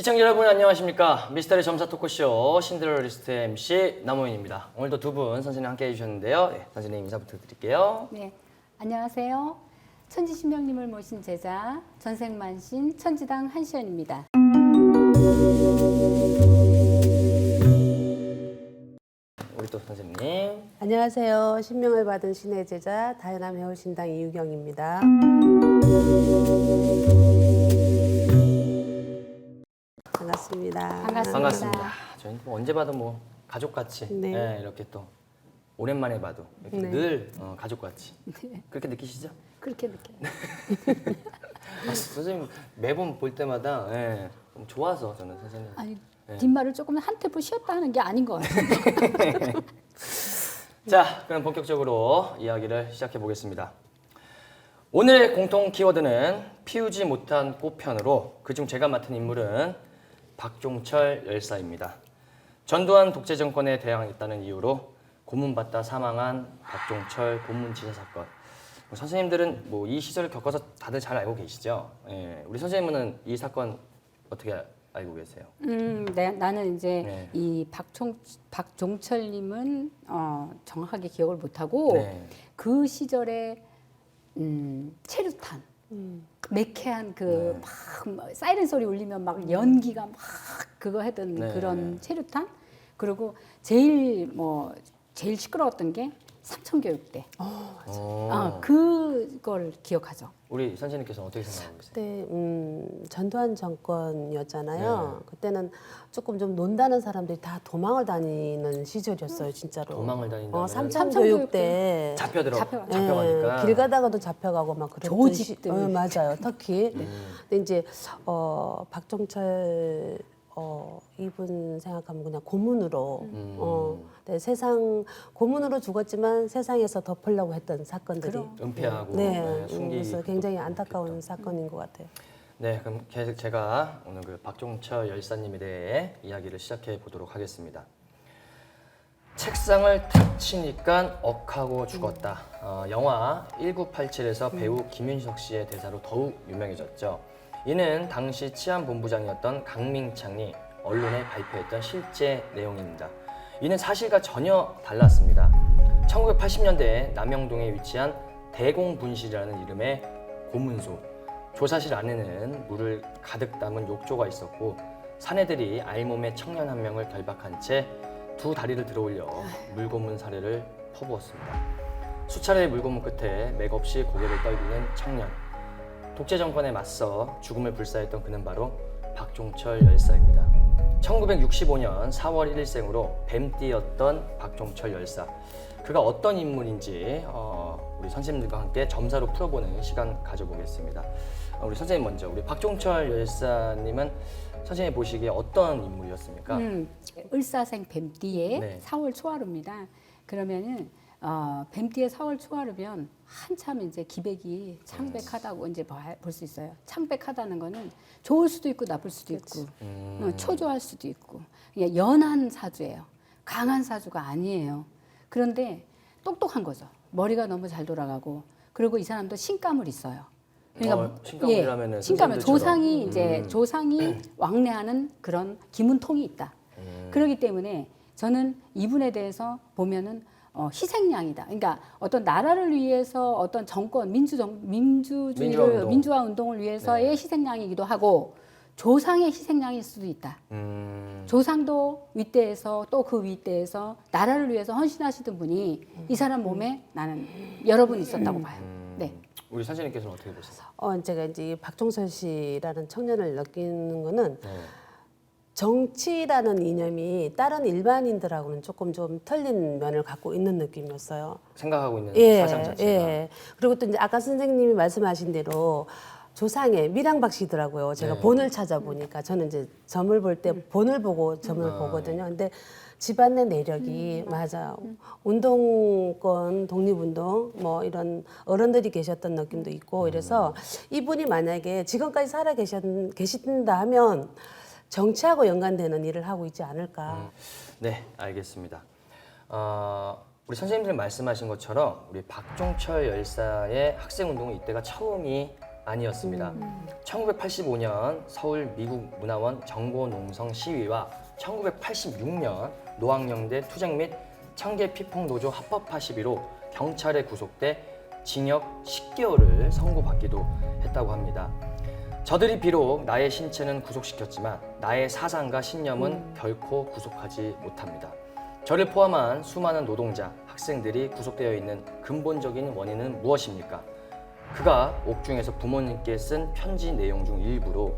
시청자 여러분 안녕하십니까. 미스터리 점사 토크쇼 신데렐라리스트 MC 남호인입니다. 오늘도 두 분 선생님 함께 해주셨는데요. 네, 선생님 인사 부탁드릴게요. 네, 안녕하세요. 천지신명님을 모신 제자 전생만신 천지당 한시연입니다. 우리 또 선생님. 안녕하세요. 신명을 받은 신의 제자 다현암 해월신당 이유경입니다. 반갑습니다. 반갑습니다. 저희는 뭐 언제 봐도 뭐 가족같이 네. 네, 이렇게 또 오랜만에 봐도 이렇게 네. 늘 가족같이 그렇게 느끼시죠? 그렇게 느껴요. 선생님 매번 볼 때마다 좀 좋아서 저는 선생님. 아니, 네. 뒷말을 조금 한 템포 쉬었다 하는 게 아닌 것 같아요. 자, 그럼 본격적으로 이야기를 시작해 보겠습니다. 오늘의 공통 키워드는 피우지 못한 꽃편으로 그중 제가 맡은 인물은 박종철 열사입니다. 전두환 독재 정권에 대항했다는 이유로 고문받다 사망한 박종철 고문치사 사건. 선생님들은 뭐 이 시절을 겪어서 다들 잘 알고 계시죠? 예, 우리 선생님은 이 사건 어떻게 알고 계세요? 네, 나는 이제 네. 이 박종철님은 정확하게 기억을 못하고 네. 그 시절에 체류탄. 매캐한 그 막 사이렌 소리 울리면 막 연기가 막 그거 하던 네. 그런 체류탄. 그리고 제일 시끄러웠던 게 삼천교육대. 그걸 기억하죠. 우리 선생님께서는 어떻게 생각하고 계세요? 그때 전두환 정권이었잖아요. 네. 그때는 조금 좀 논다는 사람들이 다 도망을 다니는 시절이었어요, 진짜로. 도망을 다닌다면 삼천교육대 잡혀가니까 길 가다가도 잡혀가고 막 그랬던 조직들. 맞아요, 특히. 근데 이제 박종철 이분 생각하면 그냥 고문으로 네, 세상 고문으로 죽었지만 세상에서 덮으려고 했던 사건들이 은폐하고 숨기고 그래서 굉장히 또 안타까운 그랬던. 사건인 것 같아요. 네, 그럼 계속 제가 오늘 그 박종철 열사님에 대해 이야기를 시작해 보도록 하겠습니다. 책상을 탁 치니까 억하고 죽었다. 영화 1987에서 배우 김윤석 씨의 대사로 더욱 유명해졌죠. 이는 당시 치안본부장이었던 강민창이 언론에 발표했던 실제 내용입니다. 이는 사실과 전혀 달랐습니다. 1980년대에 남영동에 위치한 대공분실이라는 이름의 고문소, 조사실 안에는 물을 가득 담은 욕조가 있었고 사내들이 알몸에 청년 한 명을 결박한 채 두 다리를 들어올려 물고문 사례를 퍼부었습니다. 수차례의 물고문 끝에 맥없이 고개를 떨구는 청년. 독재 정권에 맞서 죽음을 불사했던 그는 바로 박종철 열사입니다. 1965년 4월 1일생으로 뱀띠였던 박종철 열사. 그가 어떤 인물인지 우리 선생님들과 함께 점사로 풀어보는 시간 가져보겠습니다. 우리 선생님 먼저, 우리 박종철 열사님은 선생님이 보시기에 어떤 인물이었습니까? 을사생 뱀띠의 네. 4월 초하루입니다. 그러면은 뱀띠의 4월 초하루면 한참 이제 기백이 창백하다고 이제 볼 수 있어요. 창백하다는 거는 좋을 수도 있고 나쁠 수도 있고 초조할 수도 있고 그냥 연한 사주예요. 강한 사주가 아니에요. 그런데 똑똑한 거죠. 머리가 너무 잘 돌아가고 그리고 이 사람도 신감을 있어요. 신감이라면은 신감은 선생님들처럼. 조상이 이제 조상이 왕래하는 그런 기문통이 있다. 그렇기 때문에 저는 이분에 대해서 보면은 희생양이다. 그러니까 어떤 나라를 위해서 어떤 정권 민주화 운동을 위해서의 희생양이기도 하고 조상의 희생양일 수도 있다. 조상도 윗대에서 또 그 윗대에서 나라를 위해서 헌신하시던 분이 이 사람 몸에 나는 여러 분 있었다고 봐요. 네. 우리 선생님께서는 어떻게 보세요? 제가 이제 박종철 씨라는 청년을 느끼는 거는 네. 정치라는 이념이 다른 일반인들하고는 조금 좀 틀린 면을 갖고 있는 느낌이었어요. 생각하고 있는 예, 사상 자체가. 예. 그리고 또 이제 아까 선생님이 말씀하신 대로 조상의 밀양박씨더라고요. 제가 네. 본을 찾아보니까 저는 이제 점을 볼 때 본을 보고 점을 보거든요. 근데 집안의 내력이 맞아요. 운동권, 독립운동 뭐 이런 어른들이 계셨던 느낌도 있고 이래서 이분이 만약에 지금까지 살아 계신다 하면 정치하고 연관되는 일을 하고 있지 않을까. 네, 알겠습니다. 우리 선생님들 말씀하신 것처럼 우리 박종철 열사의 학생운동은 이때가 처음이 아니었습니다. 1985년 서울 미국문화원 정보농성 시위와 1986년 노학령대 투쟁 및 청계 피폭노조 합법화 시비로 경찰에 구속돼 징역 10개월을 선고받기도 했다고 합니다. 저들이 비록 나의 신체는 구속시켰지만 나의 사상과 신념은 결코 구속하지 못합니다. 저를 포함한 수많은 노동자, 학생들이 구속되어 있는 근본적인 원인은 무엇입니까? 그가 옥중에서 부모님께 쓴 편지 내용 중 일부로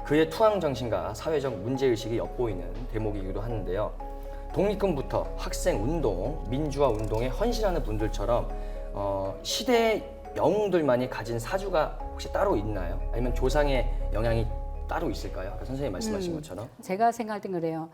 그의 투항 정신과 사회적 문제의식이 엿보이는 대목이기도 하는데요. 독립군부터 학생 운동, 민주화 운동에 헌신하는 분들처럼 시대의 영웅들만이 가진 사주가 혹시 따로 있나요? 아니면 조상의 영향이 따로 있을까요? 아까 선생님이 말씀하신 것처럼. 제가 생각할 땐 그래요.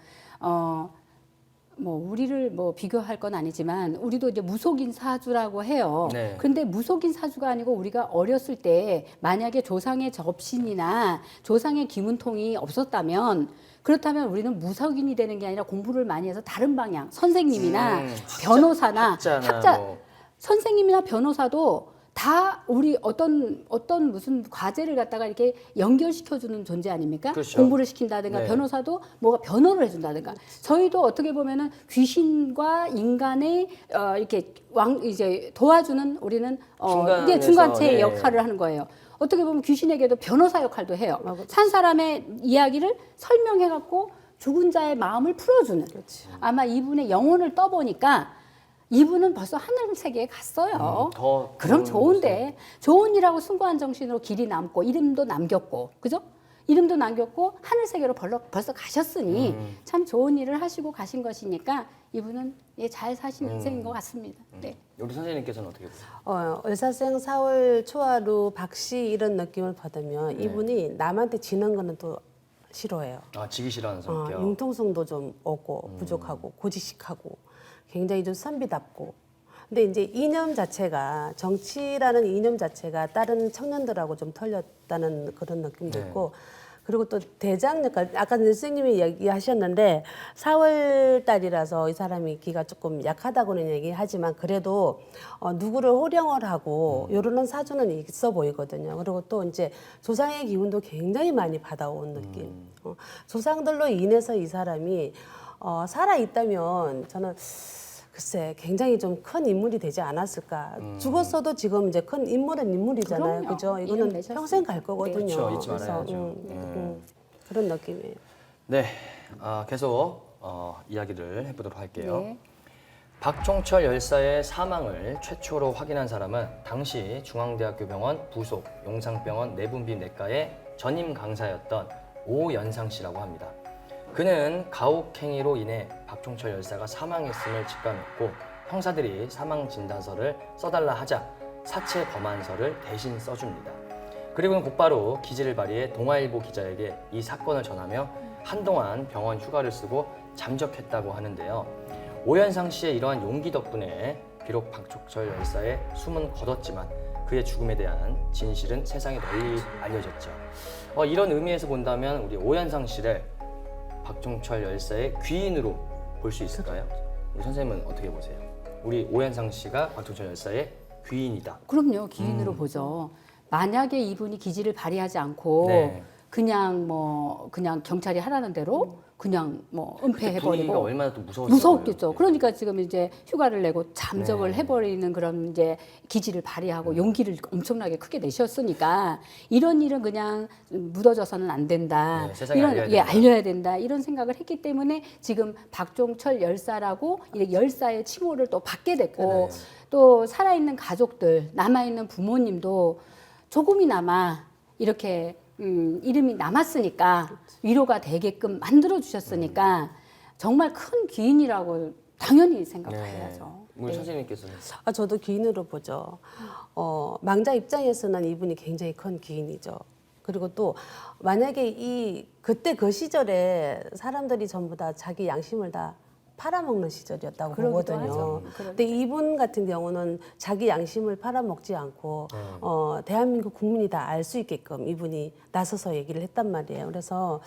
뭐 우리를 뭐 비교할 건 아니지만 우리도 이제 무속인 사주라고 해요. 네. 근데 무속인 사주가 아니고 우리가 어렸을 때 만약에 조상의 접신이나 조상의 기문통이 없었다면 그렇다면 우리는 무속인이 되는 게 아니라 공부를 많이 해서 다른 방향 선생님이나 변호사나 학자나 뭐. 선생님이나 변호사도 다 우리 어떤 무슨 과제를 갖다가 이렇게 연결시켜주는 존재 아닙니까? 그렇죠. 공부를 시킨다든가 네. 변호사도 뭐가 변호를 해준다든가 저희도 어떻게 보면은 귀신과 인간의 이렇게 이제 도와주는 우리는 중간에서, 이게 중간체의 네. 역할을 하는 거예요. 어떻게 보면 귀신에게도 변호사 역할도 해요. 산 사람의 이야기를 설명해갖고 죽은 자의 마음을 풀어주는. 아마 이분의 영혼을 떠보니까 이분은 벌써 하늘 세계에 갔어요. 더 그럼 좋은데 좋은 일하고 숭고한 정신으로 길이 남고 이름도 남겼고 그죠? 이름도 남겼고 하늘 세계로 벌써 가셨으니 참 좋은 일을 하시고 가신 것이니까 이분은 잘 사신 인생인 것 같습니다. 네. 우리 선생님께서는 어떻게 보세요? 을사생 4월 초하루 박씨 이런 느낌을 받으면 이분이 남한테 지는 거는 또 싫어해요. 아, 지기 싫어하는 성격. 융통성도 좀 없고 부족하고 고지식하고 굉장히 좀 선비답고 근데 이제 이념 자체가 정치라는 이념 자체가 다른 청년들하고 좀 털렸다는 그런 느낌도 네. 있고 그리고 또 대장 역할 아까 선생님이 얘기하셨는데 4월 달이라서 이 사람이 기가 조금 약하다고는 얘기하지만 그래도 누구를 호령을 하고 요런 사주는 있어 보이거든요. 그리고 또 이제 조상의 기운도 굉장히 많이 받아온 느낌. 조상들로 인해서 이 사람이 살아 있다면 저는 글쎄 굉장히 좀 큰 인물이 되지 않았을까. 죽었어도 지금 이제 큰 인물은 인물이잖아요. 그럼요. 그죠? 이름 이거는 내셨으니까. 평생 갈 거거든요. 그렇죠. 잊지 그래서, 말아야죠. 그런 느낌이에요. 네, 계속 이야기를 해보도록 할게요. 네. 박종철 열사의 사망을 최초로 확인한 사람은 당시 중앙대학교 병원 부속 용상병원 내분비 내과의 전임 강사였던 오연상 씨라고 합니다. 그는 가혹행위로 인해 박종철 열사가 사망했음을 직감했고 형사들이 사망 진단서를 써달라 하자 사체 범안서를 대신 써줍니다. 그리고는 곧바로 기지를 발휘해 동아일보 기자에게 이 사건을 전하며 한동안 병원 휴가를 쓰고 잠적했다고 하는데요. 오연상 씨의 이러한 용기 덕분에 비록 박종철 열사의 숨은 거뒀지만 그의 죽음에 대한 진실은 세상에 널리 알려졌죠. 이런 의미에서 본다면 우리 오연상 씨를 박종철 열사의 귀인으로 볼 수 있을까요? 우리 선생님은 어떻게 보세요? 우리 오연상 씨가 박종철 열사의 귀인이다. 그럼요. 기인으로 보죠. 만약에 이분이 기지를 발휘하지 않고 네. 그냥 경찰이 하라는 대로 그냥 뭐 분위기가 은폐해버리고 얼마나 또 무서웠어요. 무서웠겠죠. 그러니까 지금 이제 휴가를 내고 잠적을 네. 해버리는 그런 이제 기지를 발휘하고 용기를 엄청나게 크게 내셨으니까 이런 일은 그냥 묻어져서는 안 된다. 네, 세상에 이런 알려야 된다. 알려야 된다. 이런 생각을 했기 때문에 지금 박종철 열사라고 이 열사의 칭호를 또 받게 됐고 네. 또 살아있는 가족들 남아있는 부모님도 조금이나마 이렇게 이름이 남았으니까 위로가 되게끔 만들어 주셨으니까 정말 큰 기인이라고 당연히 생각해야죠. 우리 네. 선생님께서는 저도 기인으로 보죠. 망자 입장에서는 이분이 굉장히 큰 기인이죠. 그리고 또 만약에 그때 그 시절에 사람들이 전부 다 자기 양심을 다 팔아먹는 시절이었다고 그러기도 보거든요. 하죠. 근데 이분 같은 경우는 자기 양심을 팔아먹지 않고 대한민국 국민이 다 알 수 있게끔 이분이 나서서 얘기를 했단 말이에요. 그래서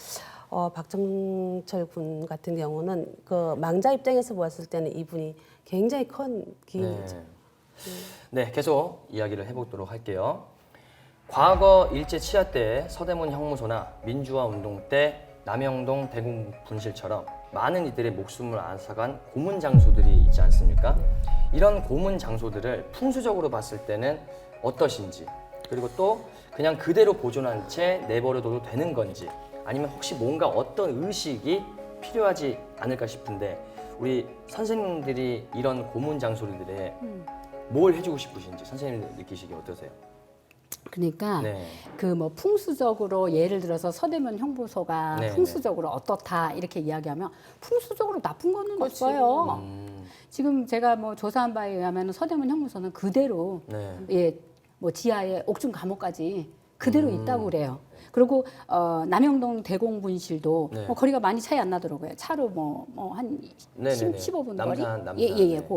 박정철 군 같은 경우는 그 망자 입장에서 보았을 때는 이분이 굉장히 큰 기인이죠. 네, 계속 이야기를 해보도록 할게요. 과거 일제 치하 때 서대문 형무소나 민주화 운동 때 남영동 대공 분실처럼 많은 이들의 목숨을 앗아간 고문 장소들이 있지 않습니까? 이런 고문 장소들을 풍수적으로 봤을 때는 어떠신지, 그리고 또 그냥 그대로 보존한 채 내버려둬도 되는 건지, 아니면 혹시 뭔가 어떤 의식이 필요하지 않을까 싶은데, 우리 선생님들이 이런 고문 장소들에 뭘 해주고 싶으신지 선생님 느끼시기 어떠세요? 그러니까 네. 그 뭐 풍수적으로 예를 들어서 서대문 형무소가 네, 풍수적으로 어떻다 이렇게 이야기하면 풍수적으로 나쁜 거는 그렇지. 없어요. 음, 지금 제가 뭐 조사한 바에 의하면 서대문 형무소는 그대로 네. 예, 뭐 지하에 옥중 감옥까지 그대로 있다고 그래요. 그리고 남영동 대공분실도 네. 뭐 거리가 많이 차이 안 나더라고요. 차로 한 네네네. 15분 남산, 거리? 남산, 예예예. 네.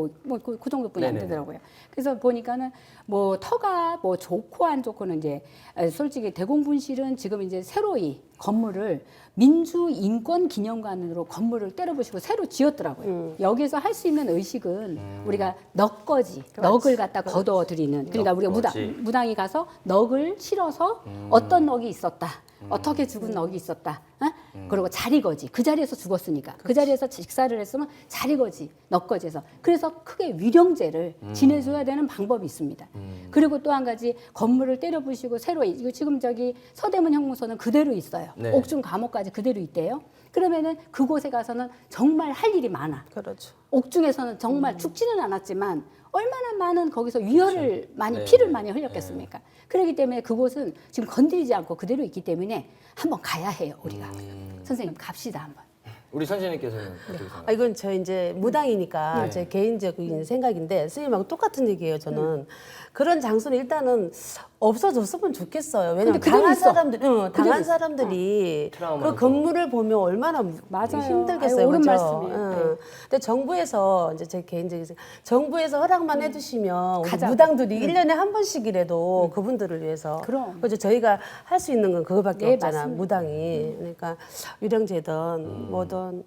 그 정도뿐이 안 네네네. 되더라고요. 그래서 보니까는 뭐 터가 뭐 좋고 안 좋고는 이제 솔직히 대공분실은 지금 이제 새로이 건물을 민주인권기념관으로 건물을 때려부시고 새로 지었더라고요. 여기서 할 수 있는 의식은 우리가 넋거지, 넋을 갖다 거둬들이는. 그러니까 우리가 넋거지. 무당이 가서 넋을 실어서 어떤 넋이 있었다. 어떻게 죽은 넋이 있었다. 그리고 자리거지. 그 자리에서 죽었으니까. 그 자리에서 직사를 했으면 자리거지, 넋거지에서. 그래서 크게 위령제를 지내줘야 되는 방법이 있습니다. 그리고 또 한 가지 건물을 때려부시고 새로 이거 지금 저기 서대문 형무소는 그대로 있어요. 네. 옥중 감옥까지 그대로 있대요. 그러면은 그곳에 가서는 정말 할 일이 많아. 그렇죠. 옥중에서는 정말 죽지는 않았지만 얼마나 많은 거기서 위혈을 많이 네. 피를 많이 흘렸겠습니까? 그렇기 때문에 그곳은 지금 건드리지 않고 그대로 있기 때문에 한번 가야 해요 우리가. 선생님 갑시다 한번. 우리 선생님께서는 어떻게 생각하세요? 이건 저 이제 무당이니까 네. 제 개인적인 생각인데 선생님하고 똑같은 얘기예요. 저는 그런 장소는 일단은 없어졌으면 좋겠어요. 왜냐면 근데 그대로 당한 있어. 사람들, 그대로 당한 있어. 사람들이 트라우마도. 그 건물을 보면 얼마나 맞아요. 힘들겠어요. 아유, 옳은 그죠? 말씀이에요. 네. 근데 정부에서 이제 제 개인적인 생각, 정부에서 허락만 해주시면 우리 가자고. 무당들이 1년에 한 번씩이라도 그분들을 위해서 그럼. 그죠? 저희가 할 수 있는 건 그거밖에 네, 없잖아. 맞습니다. 무당이. 그러니까 위령제든 뭐든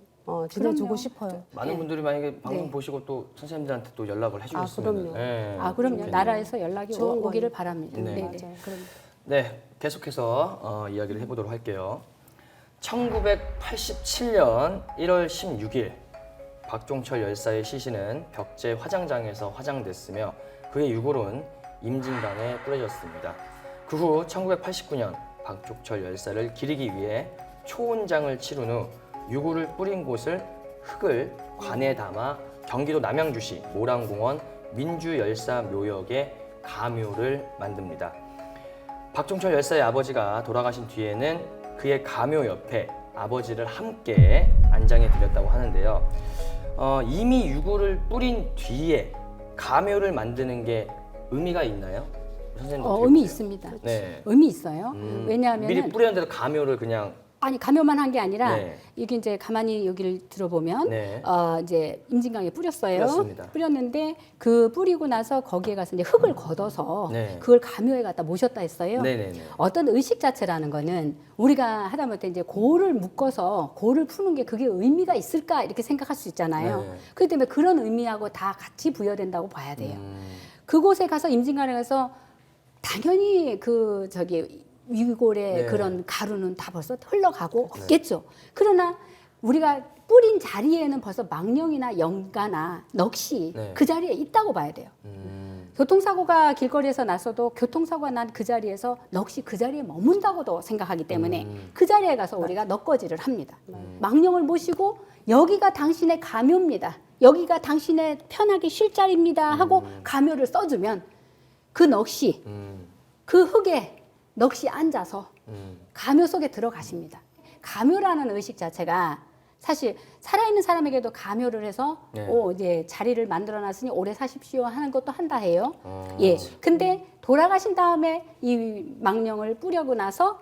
지내주고 그럼요. 싶어요. 많은 분들이 만약에 방송 네. 보시고 또 선생님들한테 또 연락을 해주셨으면 그럼요. 그럼요. 좋겠네요. 나라에서 연락이 좋은 오기를 거예요. 바랍니다. 네. 네, 맞아요. 네. 그럼. 네, 계속해서 이야기를 해보도록 할게요. 1987년 1월 16일 박종철 열사의 시신은 벽제 화장장에서 화장됐으며 그의 유골은 임진강에 뿌려졌습니다. 그 후 1989년 박종철 열사를 기리기 위해 초혼장을 치른 후 유골을 뿌린 곳을 흙을 관에 담아 경기도 남양주시 모란공원 민주열사묘역에 가묘를 만듭니다. 박종철 열사의 아버지가 돌아가신 뒤에는 그의 가묘 옆에 아버지를 함께 안장해 드렸다고 하는데요. 이미 유골을 뿌린 뒤에 가묘를 만드는 게 의미가 있나요? 선생님 어떻게 의미 보세요? 있습니다. 네. 의미 있어요. 미리 왜냐하면 뿌렸는데도 가묘를 그냥 아니 가묘만 한 게 아니라 네. 이게 이제 가만히 여기를 들어보면 네. 이제 임진강에 뿌렸어요. 뿌렸습니다. 뿌렸는데 그 뿌리고 나서 거기에 가서 이제 흙을 걷어서 네. 그걸 가묘에 갖다 모셨다 했어요. 네네네. 어떤 의식 자체라는 거는 우리가 하다못해 이제 고를 묶어서 고를 푸는 게 그게 의미가 있을까 이렇게 생각할 수 있잖아요. 네. 그렇기 때문에 그런 의미하고 다 같이 부여된다고 봐야 돼요. 그곳에 가서 임진강에 가서 당연히 그 저기 위골의 네. 그런 가루는 다 벌써 흘러가고 없겠죠. 그러나 우리가 뿌린 자리에는 벌써 망령이나 영가나 넋이 네. 그 자리에 있다고 봐야 돼요. 교통사고가 길거리에서 났어도 교통사고가 난 그 자리에서 넋이 그 자리에 머문다고도 생각하기 때문에 그 자리에 가서 우리가 넋거지를 합니다. 망령을 모시고 여기가 당신의 가묘입니다. 여기가 당신의 편하게 쉴 자리입니다 하고 가묘를 써주면 그 넋이 그 흙에 넋이 앉아서 가묘 속에 들어가십니다. 가묘라는 의식 자체가 사실 살아있는 사람에게도 가묘를 해서 네. 이제 자리를 만들어놨으니 오래 사십시오 하는 것도 한다 해요. 예. 근데 돌아가신 다음에 이 망령을 뿌려고 나서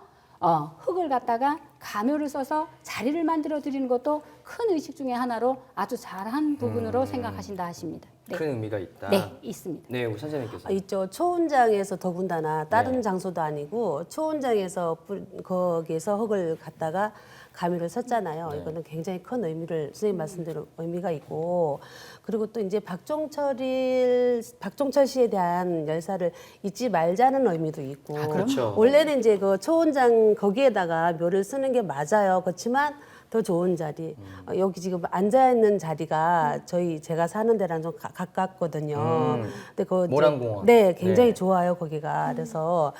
흙을 갖다가 가묘를 써서 자리를 만들어 드리는 것도 큰 의식 중에 하나로 아주 잘한 부분으로 생각하신다 하십니다. 네. 큰 의미가 있다. 네, 있습니다. 네, 우리 선생님께서. 있죠. 초혼장에서 더군다나 다른 네. 장소도 아니고 초혼장에서 거기에서 흙을 갖다가 가미를 썼잖아요. 네. 이거는 굉장히 큰 의미를 선생님 말씀대로 의미가 있고 그리고 또 이제 박종철 씨에 대한 열사를 잊지 말자는 의미도 있고 그렇죠. 원래는 이제 그 초원장 거기에다가 묘를 쓰는 게 맞아요. 그렇지만 더 좋은 자리 여기 지금 앉아 있는 자리가 제가 사는 데랑 좀 가깝거든요. 근데 그 이제- 모란공원. 네, 굉장히 네. 좋아요 거기가. 그래서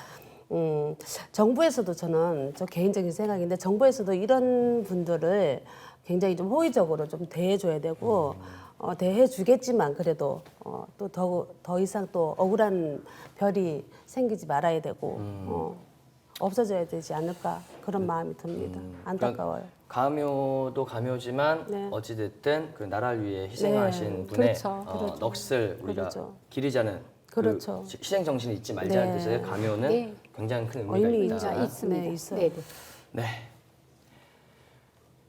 정부에서도 저 개인적인 생각인데 정부에서도 이런 분들을 굉장히 좀 호의적으로 좀 대해줘야 되고 대해주겠지만 그래도 또 더 이상 또 억울한 별이 생기지 말아야 되고 없어져야 되지 않을까 그런 마음이 듭니다. 안타까워요. 가묘도 가묘지만 네. 어찌됐든 그 나라를 위해 희생하신 네, 분의 그렇죠, 그렇죠. 넋을 우리가 그렇죠. 기리자는 그렇죠. 그 희생 정신을 잊지 말자는 네. 뜻의 가묘는 네. 굉장히 큰 의미가 의미 있다. 있죠. 있습니다. 네, 있어요. 네, 네. 네.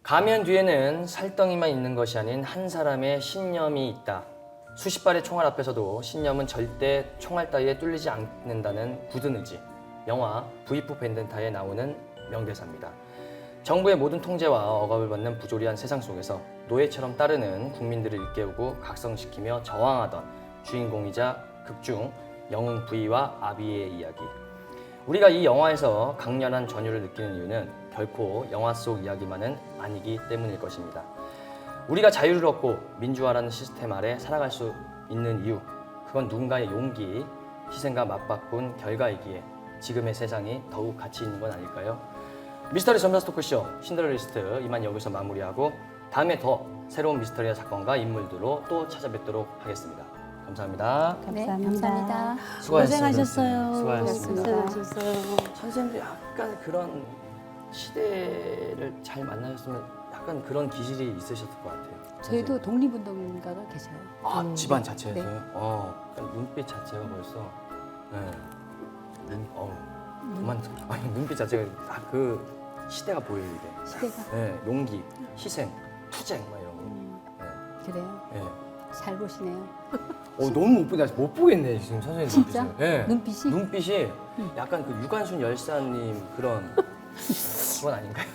가면 뒤에는 살덩이만 있는 것이 아닌 한 사람의 신념이 있다. 수십 발의 총알 앞에서도 신념은 절대 총알 따위에 뚫리지 않는다는 굳은 의지. 영화 V4 벤덴타에 나오는 명대사입니다. 정부의 모든 통제와 억압을 받는 부조리한 세상 속에서 노예처럼 따르는 국민들을 일깨우고 각성시키며 저항하던 주인공이자 극중 영웅 V와 아비의 이야기. 우리가 이 영화에서 강렬한 전율을 느끼는 이유는 결코 영화 속 이야기만은 아니기 때문일 것입니다. 우리가 자유를 얻고 민주화라는 시스템 아래 살아갈 수 있는 이유, 그건 누군가의 용기, 희생과 맞바꾼 결과이기에 지금의 세상이 더욱 가치 있는 건 아닐까요? 미스터리 점사 토크쇼 신데렐라 리스트 이만 여기서 마무리하고 다음에 더 새로운 미스터리와 사건과 인물들로 또 찾아뵙도록 하겠습니다. 감사합니다. 네, 감사합니다. 감사합니다. 수고하셨습니다. 수고하셨습니다. 수고하셨어요. 선생님도 약간 그런 시대를 잘 만나셨으면 약간 그런 기질이 있으셨을 것 같아요. 저희도 독립운동가가 계셔요. 아 집안 자체에서요? 그러니까 눈빛 자체가 벌써 그만 아니 눈빛 자체가 다 그 시대가 보여요 이게. 시대가 네, 용기, 희생, 투쟁 막 이런 거. 그래요. 네. 네. 잘 보시네요. 너무 못 보겠네. 못 보겠네 지금 선생님 진짜? 눈빛을. 네. 눈빛이? 눈빛이 약간 그 유관순 열사님 그런 그건 아닌가요?